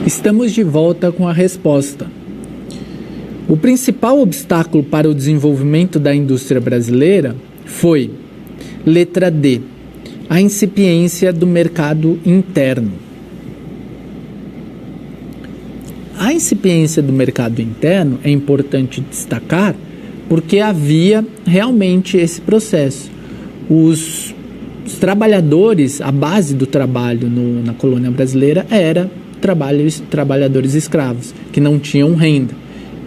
Estamos de volta com a resposta. O principal obstáculo para o desenvolvimento da indústria brasileira foi, letra D, a incipiência do mercado interno. A incipiência do mercado interno é importante destacar porque havia realmente esse processo. Os trabalhadores, a base do trabalho na colônia brasileira era trabalhadores escravos, que não tinham renda.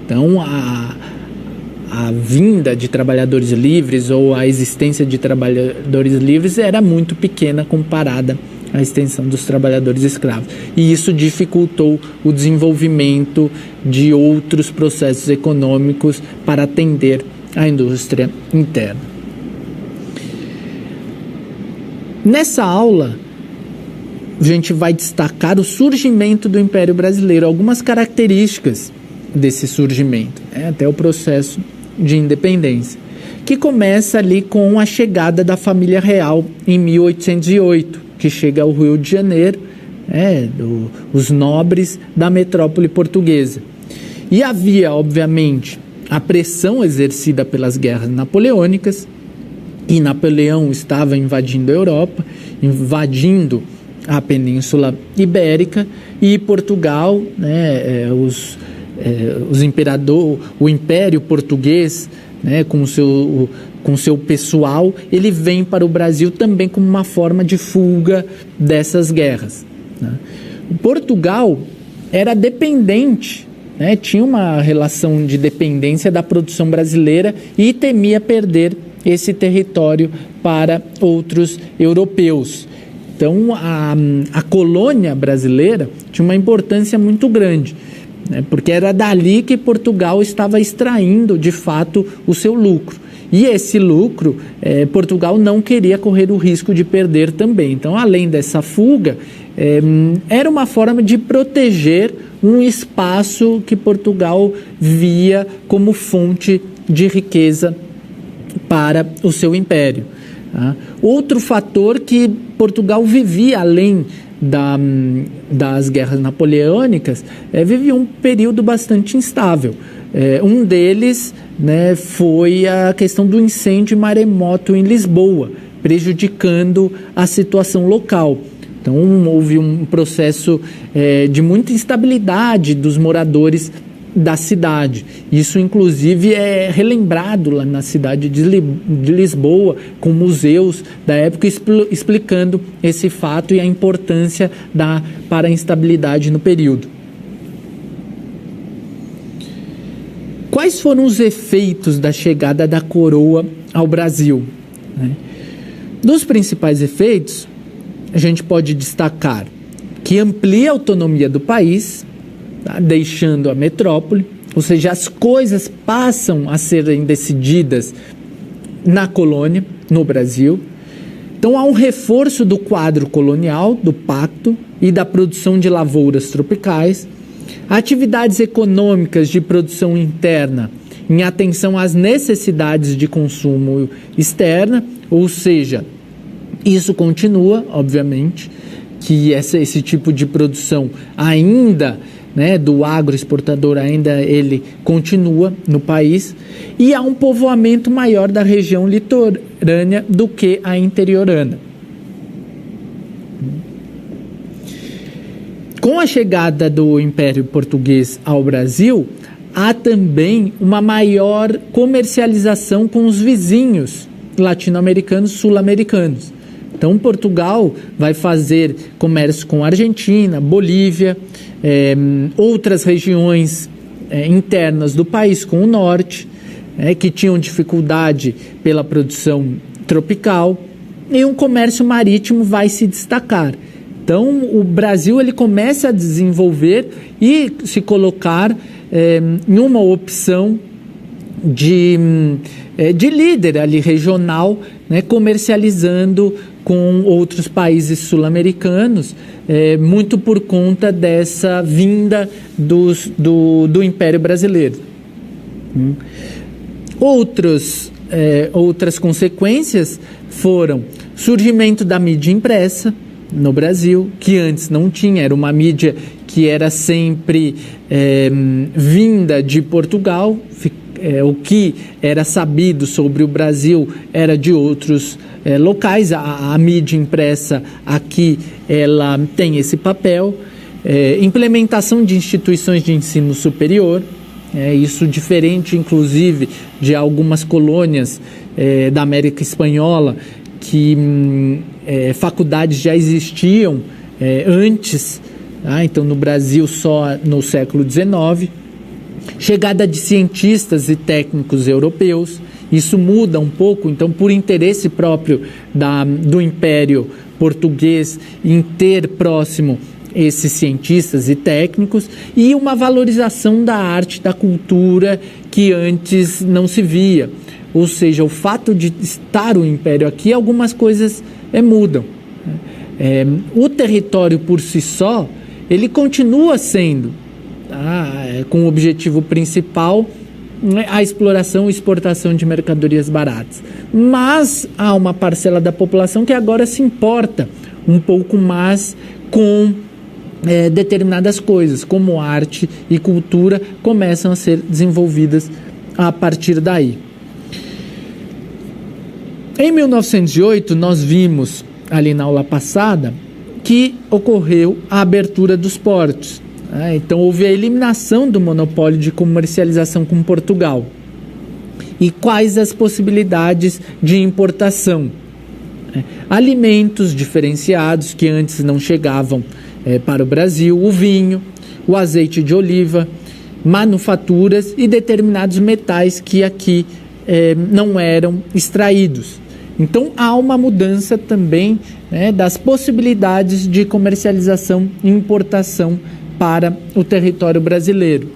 Então, a vinda de trabalhadores livres ou a existência de trabalhadores livres era muito pequena comparada à extensão dos trabalhadores escravos. E isso dificultou o desenvolvimento de outros processos econômicos para atender à indústria interna. Nessa aula, a gente vai destacar o surgimento do Império Brasileiro, algumas características desse surgimento, até o processo de independência, que começa ali com a chegada da família real em 1808, que chega ao Rio de Janeiro, os nobres da metrópole portuguesa. E havia, obviamente, a pressão exercida pelas guerras napoleônicas, e Napoleão estava invadindo a Europa, invadindo a Península Ibérica, e Portugal, o Império Português, com seu pessoal, ele vem para o Brasil também como uma forma de fuga dessas guerras. Portugal era dependente, tinha uma relação de dependência da produção brasileira e temia perder esse território para outros europeus. Então, a colônia brasileira tinha uma importância muito grande, porque era dali que Portugal estava extraindo, de fato, o seu lucro. E esse lucro, Portugal não queria correr o risco de perder também. Então, além dessa fuga, era uma forma de proteger um espaço que Portugal via como fonte de riqueza para o seu império. Outro fator que Portugal vivia além das guerras napoleônicas, vivia um período bastante instável. Um deles, foi a questão do incêndio e maremoto em Lisboa, prejudicando a situação local. Então, houve um processo de muita instabilidade dos moradores da cidade. Isso, inclusive, é relembrado lá na cidade de Lisboa, com museus da época explicando esse fato e a importância para a instabilidade no período. Quais foram os efeitos da chegada da coroa ao Brasil? Dos principais efeitos, a gente pode destacar que amplia a autonomia do país, deixando a metrópole, ou seja, as coisas passam a serem decididas na colônia, no Brasil. Então, há um reforço do quadro colonial, do pacto e da produção de lavouras tropicais, atividades econômicas de produção interna em atenção às necessidades de consumo externa, ou seja, isso continua, obviamente, que esse tipo de produção ainda, do agroexportador, ainda ele continua no país, e há um povoamento maior da região litorânea do que a interiorana. Com a chegada do Império Português ao Brasil, há também uma maior comercialização com os vizinhos latino-americanos, sul-americanos. Então, Portugal vai fazer comércio com a Argentina, Bolívia, outras regiões internas do país, com o norte, que tinham dificuldade pela produção tropical, e um comércio marítimo vai se destacar. Então, o Brasil ele começa a desenvolver e se colocar em uma opção de líder ali regional, comercializando com outros países sul-americanos, muito por conta dessa vinda do Império Brasileiro. Outras consequências foram surgimento da mídia impressa no Brasil, que antes não tinha, era uma mídia que era sempre vinda de Portugal. O que era sabido sobre o Brasil era de outros locais. A mídia impressa aqui, ela tem esse papel. Implementação de instituições de ensino superior, isso diferente inclusive de algumas colônias da América Espanhola, que faculdades já existiam antes, então no Brasil só no século XIX. Chegada de cientistas e técnicos europeus, isso muda um pouco, então por interesse próprio do Império Português em ter próximo esses cientistas e técnicos, e uma valorização da arte, da cultura que antes não se via. Ou seja, o fato de estar o Império aqui, algumas coisas mudam. O território por si só, ele continua sendo, com o objetivo principal, a exploração e exportação de mercadorias baratas. Mas há uma parcela da população que agora se importa um pouco mais com determinadas coisas, como arte e cultura, começam a ser desenvolvidas a partir daí. Em 1908, nós vimos ali na aula passada que ocorreu a abertura dos portos. Então houve a eliminação do monopólio de comercialização com Portugal. E quais as possibilidades de importação? Alimentos diferenciados que antes não chegavam para o Brasil, o vinho, o azeite de oliva, manufaturas e determinados metais que aqui não eram extraídos. Então há uma mudança também das possibilidades de comercialização e importação para o território brasileiro.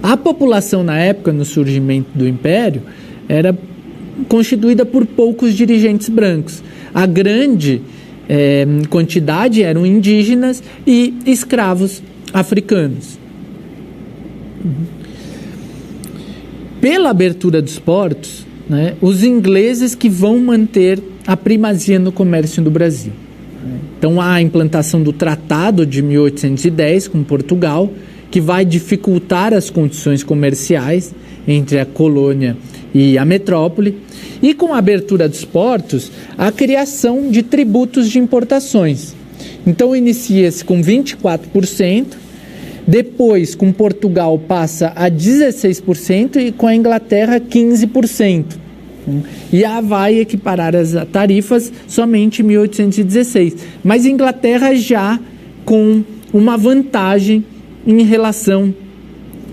A população na época, no surgimento do Império, era constituída por poucos dirigentes brancos. A grande quantidade eram indígenas e escravos africanos. Pela abertura dos portos, os ingleses que vão manter a primazia no comércio do Brasil. Então há a implantação do Tratado de 1810 com Portugal, que vai dificultar as condições comerciais entre a colônia e a metrópole, e com a abertura dos portos, a criação de tributos de importações. Então inicia-se com 24%, depois com Portugal passa a 16% e com a Inglaterra 15%. E vai equiparar as tarifas somente em 1816. Mas a Inglaterra já com uma vantagem em relação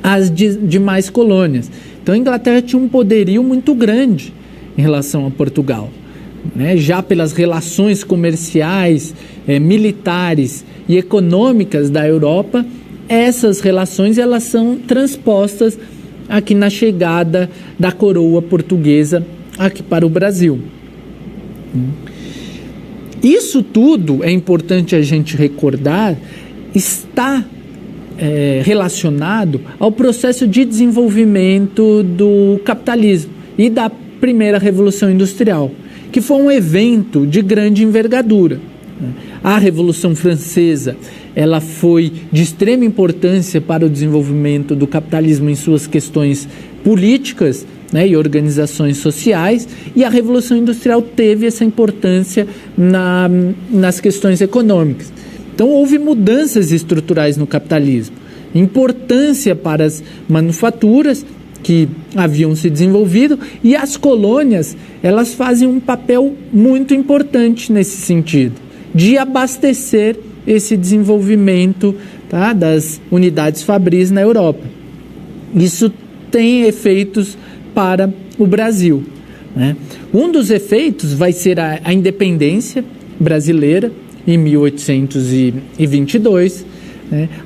às demais colônias. Então a Inglaterra tinha um poderio muito grande em relação a Portugal, já pelas relações comerciais, militares e econômicas da Europa. Essas relações elas são transpostas aqui na chegada da coroa portuguesa aqui para o Brasil. Isso tudo, é importante a gente recordar, está relacionado ao processo de desenvolvimento do capitalismo e da primeira Revolução Industrial, que foi um evento de grande envergadura. A Revolução Francesa, ela foi de extrema importância para o desenvolvimento do capitalismo em suas questões políticas, e organizações sociais, e a Revolução Industrial teve essa importância nas questões econômicas. Então houve mudanças estruturais no capitalismo, importância para as manufaturas que haviam se desenvolvido, e as colônias, elas fazem um papel muito importante nesse sentido, de abastecer esse desenvolvimento das unidades fabris na Europa. Isso tem efeitos para o Brasil. Um dos efeitos vai ser a independência brasileira, em 1822,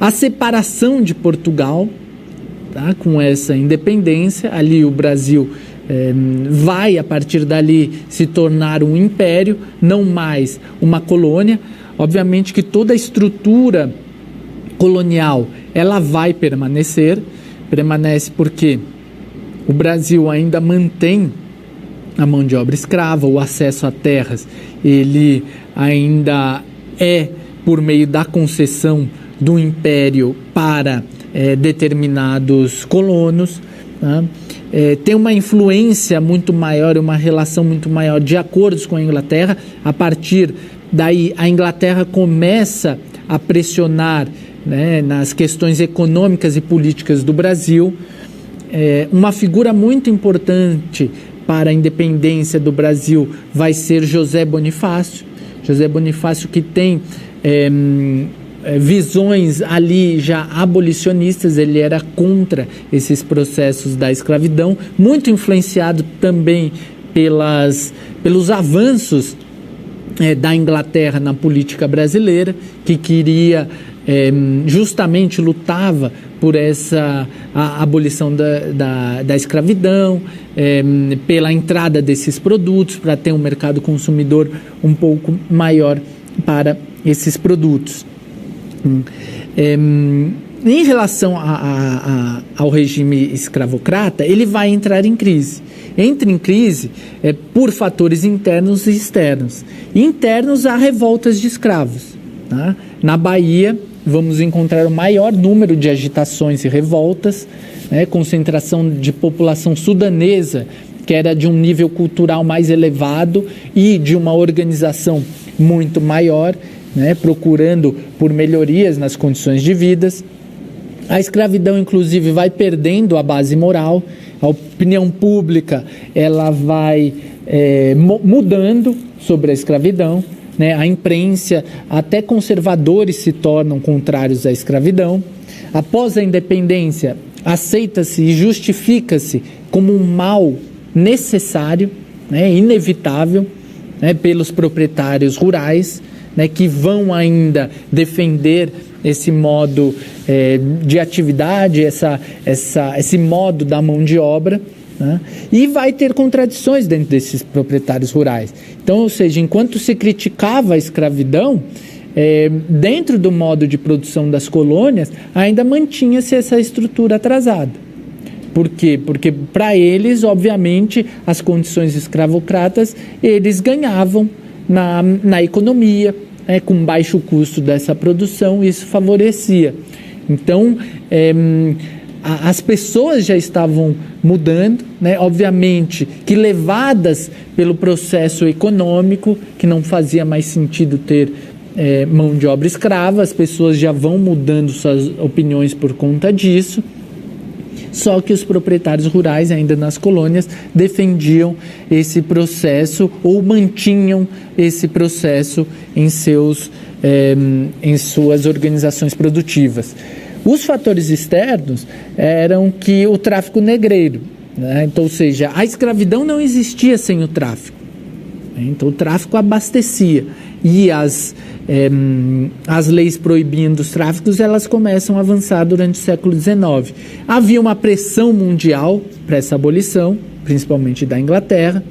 a separação de Portugal, com essa independência. Ali o Brasil vai, a partir dali, se tornar um império, não mais uma colônia. Obviamente que toda a estrutura colonial ela vai permanece porque o Brasil ainda mantém a mão de obra escrava, o acesso a terras ele ainda é por meio da concessão do império para determinados colonos, tá? Tem uma influência muito maior, uma relação muito maior de acordos com a Inglaterra. A partir daí, a Inglaterra começa a pressionar, né, nas questões econômicas e políticas do Brasil. Uma figura muito importante para a independência do Brasil vai ser José Bonifácio. José Bonifácio, que tem visões ali já abolicionistas, ele era contra esses processos da escravidão, muito influenciado também pelos avanços da Inglaterra na política brasileira, que queria, justamente lutava por a abolição da escravidão, pela entrada desses produtos, para ter um mercado consumidor um pouco maior para esses produtos. Em relação ao regime escravocrata, ele vai entrar em crise. Entra em crise por fatores internos e externos. Internos, há revoltas de escravos, tá? Na Bahia, vamos encontrar o maior número de agitações e revoltas, né? Concentração de população sudanesa, que era de um nível cultural mais elevado e de uma organização muito maior, né, procurando por melhorias nas condições de vida. A escravidão, inclusive, vai perdendo a base moral, a opinião pública ela vai mudando sobre a escravidão, né, a imprensa, até conservadores se tornam contrários à escravidão. Após a independência, aceita-se e justifica-se como um mal necessário, né, inevitável, né, pelos proprietários rurais, né, que vão ainda defender esse modo de atividade, esse modo da mão de obra, né, e vai ter contradições dentro desses proprietários rurais. Então, ou seja, enquanto se criticava a escravidão, dentro do modo de produção das colônias, ainda mantinha-se essa estrutura atrasada. Por quê? Porque para eles, obviamente, as condições escravocratas, eles ganhavam na economia, com baixo custo dessa produção, isso favorecia. Então, as pessoas já estavam mudando, né? Obviamente que levadas pelo processo econômico, que não fazia mais sentido ter mão de obra escrava, as pessoas já vão mudando suas opiniões por conta disso. Só que os proprietários rurais, ainda nas colônias, defendiam esse processo ou mantinham esse processo em suas organizações produtivas. Os fatores externos eram que o tráfico negreiro, né? Então, ou seja, a escravidão não existia sem o tráfico. Então, o tráfico abastecia. E as leis proibindo os tráficos, elas começam a avançar durante o século XIX. Havia uma pressão mundial para essa abolição, principalmente da Inglaterra.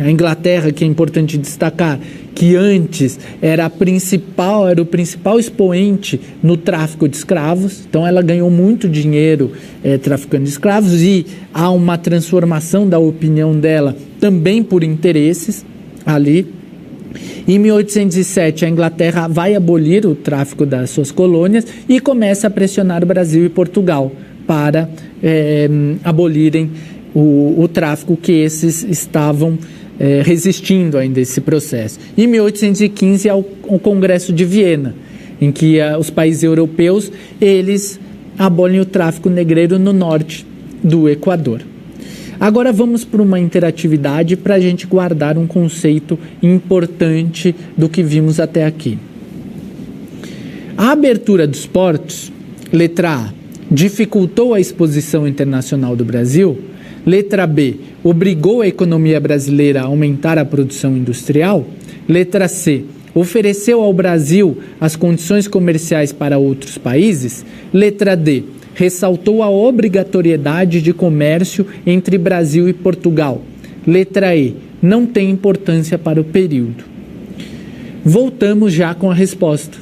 A Inglaterra, que é importante destacar, que antes era o principal expoente no tráfico de escravos, então ela ganhou muito dinheiro traficando escravos, e há uma transformação da opinião dela também por interesses ali. Em 1807, a Inglaterra vai abolir o tráfico das suas colônias e começa a pressionar o Brasil e Portugal para abolirem o tráfico, que esses estavam resistindo ainda a esse processo. Em 1815, há o Congresso de Viena, em que os países europeus eles abolem o tráfico negreiro no norte do Equador. Agora vamos para uma interatividade para a gente guardar um conceito importante do que vimos até aqui. A abertura dos portos, letra A, dificultou a exposição internacional do Brasil. Letra B, obrigou a economia brasileira a aumentar a produção industrial. Letra C, ofereceu ao Brasil as condições comerciais para outros países. Letra D, ressaltou a obrigatoriedade de comércio entre Brasil e Portugal. Letra E, não tem importância para o período. Voltamos já com a resposta.